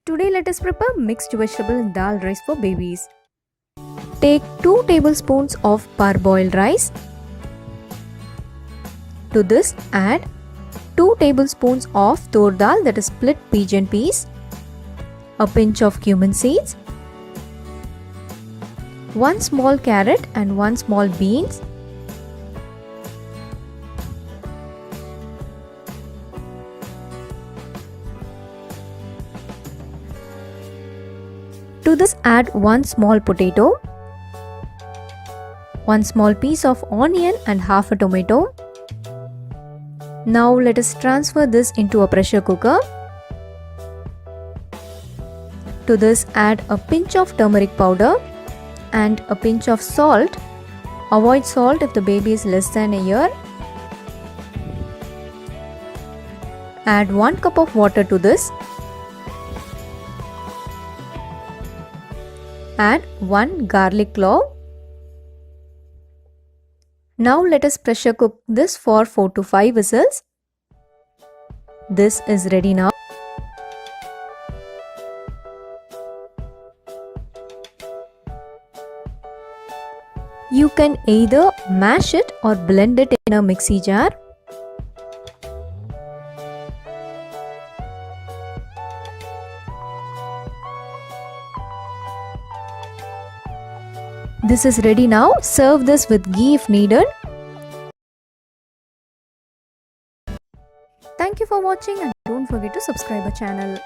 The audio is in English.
Today let us prepare mixed vegetable dal rice for babies. Take 2 tablespoons of parboiled rice. To this add 2 tablespoons of tur dal, that is split pigeon peas, a pinch of cumin seeds, 1 small carrot and 1 small beans, to this add 1 small potato, 1 small piece of onion and half a tomato. Now let us transfer this into a pressure cooker. To this add a pinch of turmeric powder and a pinch of salt. Avoid salt if the baby is less than a year. Add 1 cup of water to this. Add 1 garlic clove. Now let us pressure cook this for 4 to 5 whistles. This is ready now. You can either mash it or blend it in a mixie jar. This is ready now. Serve this with ghee if needed. Thank you for watching and don't forget to subscribe our channel.